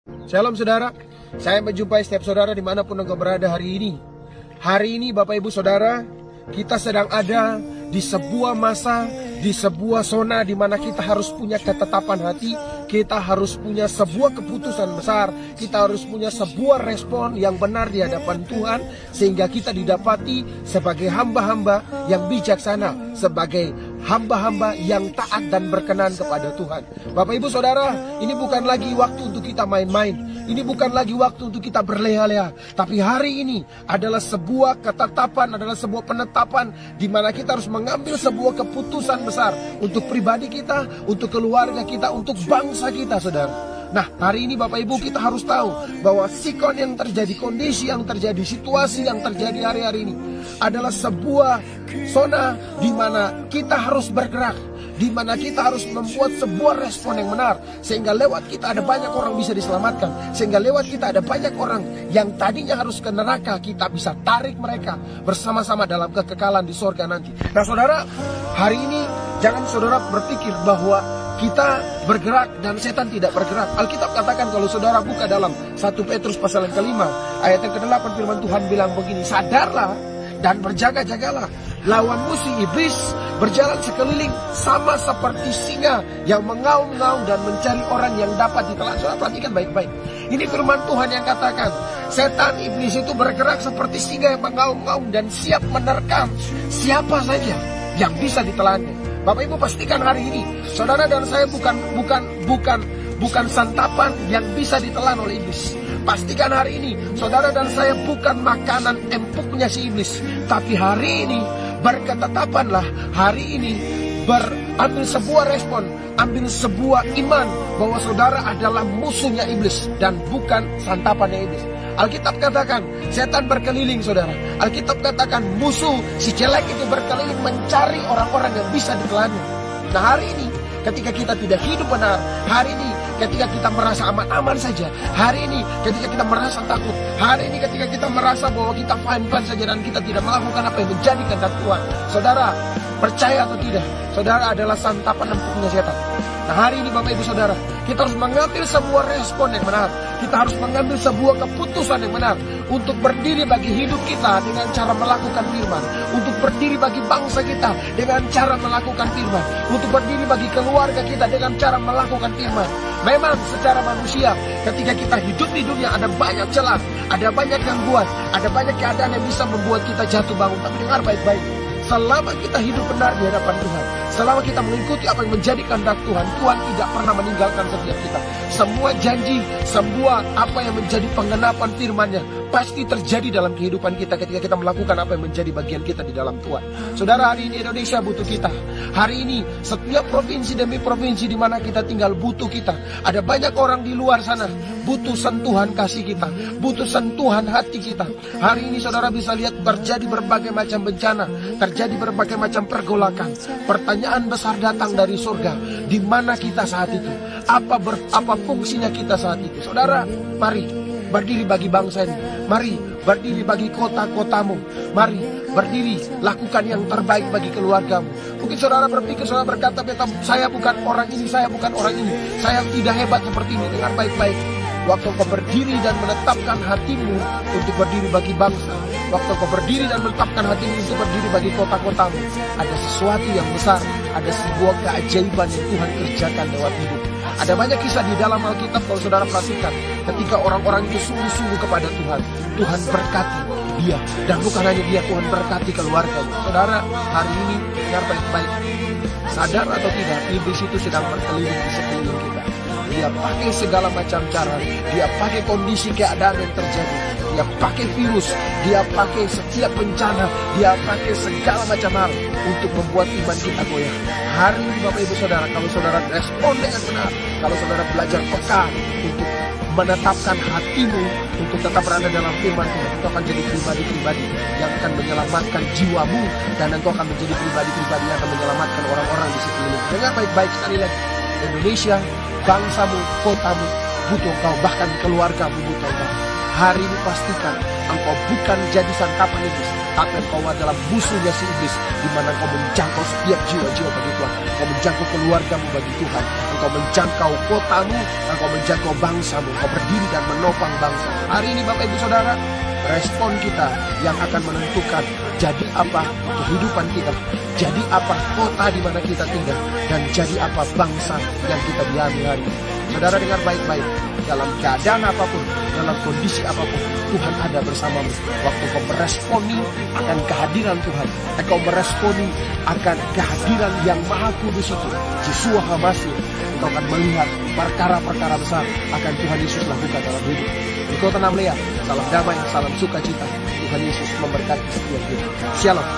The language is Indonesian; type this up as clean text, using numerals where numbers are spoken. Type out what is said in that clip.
Shalom saudara, saya menjumpai setiap saudara dimanapun engkau berada hari ini. Hari ini Bapak Ibu Saudara, kita sedang ada di sebuah masa, di sebuah zona di mana kita harus punya ketetapan hati. Kita harus punya sebuah keputusan besar. Kita harus punya sebuah respon yang benar di hadapan Tuhan, sehingga kita didapati sebagai hamba-hamba yang bijaksana, sebagai hamba-hamba yang taat dan berkenan kepada Tuhan. Bapak Ibu Saudara, ini bukan lagi waktu untuk kita main-main. Ini bukan lagi waktu untuk kita berleha-leha. Tapi hari ini adalah sebuah ketetapan, adalah sebuah penetapan di mana kita harus mengambil sebuah keputusan besar untuk pribadi kita, untuk keluarga kita, untuk bangsa kita, saudara. Nah, hari ini Bapak Ibu kita harus tahu bahwa sikon yang terjadi, kondisi yang terjadi, situasi yang terjadi hari-hari ini adalah sebuah zona di mana kita harus bergerak, di mana kita harus membuat sebuah respon yang benar, sehingga lewat kita ada banyak orang bisa diselamatkan, sehingga lewat kita ada banyak orang yang tadinya harus ke neraka, kita bisa tarik mereka bersama-sama dalam kekekalan di sorga nanti. Nah saudara, hari ini jangan saudara berpikir bahwa kita bergerak dan setan tidak bergerak. Alkitab katakan, kalau saudara buka dalam 1 Petrus pasal yang ke-5 ayat yang ke-8, firman Tuhan bilang begini, sadarlah dan berjaga-jagalah, lawan musuh iblis berjalan sekeliling sama seperti singa yang mengaum-ngaum dan mencari orang yang dapat ditelan. Saudara perhatikan baik-baik. Ini firman Tuhan yang katakan, setan iblis itu bergerak seperti singa yang mengaum-ngaum dan siap menerkam siapa saja yang bisa ditelannya. Bapak Ibu pastikan hari ini saudara dan saya bukan santapan yang bisa ditelan oleh iblis. Pastikan hari ini saudara dan saya bukan makanan empuknya si iblis. Tapi hari ini berketetapanlah, hari ini ambil sebuah respon, ambil sebuah iman bahwa saudara adalah musuhnya iblis dan bukan santapannya iblis. Alkitab katakan setan berkeliling, saudara. Alkitab katakan musuh si jelek itu berkeliling mencari orang-orang yang bisa ditelannya. Nah hari ini ketika kita tidak hidup benar, hari ini ketika kita merasa aman-aman saja, hari ini ketika kita merasa takut, hari ini ketika kita merasa bahwa kita fine-fine saja dan kita tidak melakukan apa yang menjadi kehendak Tuhan, saudara percaya atau tidak, saudara adalah santapan empuknya setan. Nah hari ini Bapak Ibu Saudara, kita harus mengambil sebuah respon yang benar. Kita harus mengambil sebuah keputusan yang benar untuk berdiri bagi hidup kita dengan cara melakukan firman, untuk berdiri bagi bangsa kita dengan cara melakukan firman, untuk berdiri bagi keluarga kita dengan cara melakukan firman. Memang secara manusia ketika kita hidup di dunia ada banyak celah, ada banyak gangguan, ada banyak keadaan yang bisa membuat kita jatuh bangun. Tapi dengar baik-baik, selama kita hidup benar di hadapan Tuhan, selama kita mengikuti apa yang menjadi kehendak Tuhan, Tuhan tidak pernah meninggalkan setiap kita. Semua janji, semua apa yang menjadi penggenapan firman-Nya pasti terjadi dalam kehidupan kita ketika kita melakukan apa yang menjadi bagian kita di dalam Tuhan. Saudara, hari ini Indonesia butuh kita. Hari ini setiap provinsi demi provinsi di mana kita tinggal butuh kita. Ada banyak orang di luar sana butuh sentuhan kasih kita, butuh sentuhan hati kita. Hari ini saudara bisa lihat terjadi berbagai macam bencana, terjadi berbagai macam pergolakan. Pertanyaan besar datang dari surga, di mana kita saat itu? Apa fungsinya kita saat itu? Saudara, mari berdiri bagi bangsa ini. Mari berdiri bagi kota-kotamu. Mari berdiri, lakukan yang terbaik bagi keluargamu. Mungkin saudara berpikir, saudara berkata, saya bukan orang ini, saya bukan orang ini, saya tidak hebat seperti ini. Dengar baik-baik. Waktu kau berdiri dan menetapkan hatimu untuk berdiri bagi bangsa, waktu kau berdiri dan menetapkan hatimu untuk berdiri bagi kota-kotamu, ada sesuatu yang besar, ada sebuah keajaiban yang Tuhan kerjakan lewat hidup. Ada banyak kisah di dalam Alkitab kalau saudara perhatikan, ketika orang-orang itu sungguh-sungguh kepada Tuhan, Tuhan berkati dia, dan bukan hanya dia, Tuhan berkati keluarganya. Saudara, hari ini dengar baik-baik, sadar atau tidak, iblis itu sedang berkeliling di sekeliling kita. Dia pakai segala macam cara, dia pakai kondisi keadaan yang terjadi, dia pakai virus, dia pakai setiap bencana, dia pakai segala macam hal untuk membuat iman kita goyah. Hari ini Bapak Ibu Saudara, kalau saudara respon dengan benar, kalau saudara belajar peka untuk menetapkan hatimu untuk tetap berada dalam firman Tuhan, engkau akan jadi pribadi-pribadi yang akan menyelamatkan jiwamu, dan engkau akan menjadi pribadi-pribadi yang akan menyelamatkan orang-orang di sekeliling. Dengar baik-baik sekali lagi, Indonesia, bangsamu, kotamu butuh engkau, bahkan keluargamu butuh engkau. Hari ini pastikan engkau bukan jadi santapan iblis, tapi engkau adalah musuhnya si iblis, di mana engkau menjangkau setiap jiwa-jiwa bagi Tuhan. Engkau menjangkau keluargamu bagi Tuhan. Engkau menjangkau kotamu, engkau menjangkau bangsamu. Engkau berdiri dan menopang bangsa. Hari ini Bapak Ibu Saudara, respon kita yang akan menentukan jadi apa kehidupan kita, jadi apa kota di mana kita tinggal, dan jadi apa bangsa yang kita diami hari ini. Saudara dengar baik-baik, dalam keadaan apapun, dalam kondisi apapun, Tuhan ada bersamamu. Waktu kau meresponi akan kehadiran Tuhan, engkau meresponi akan kehadiran yang Maha Kudus itu, Yeshua HaMashiach, engkau akan melihat perkara-perkara besar akan Tuhan Yesus lakukan dalam hidup. Engkau tenang Lea, salam damai, salam sukacita. Tuhan Yesus memberkati setiap kita. Shalom.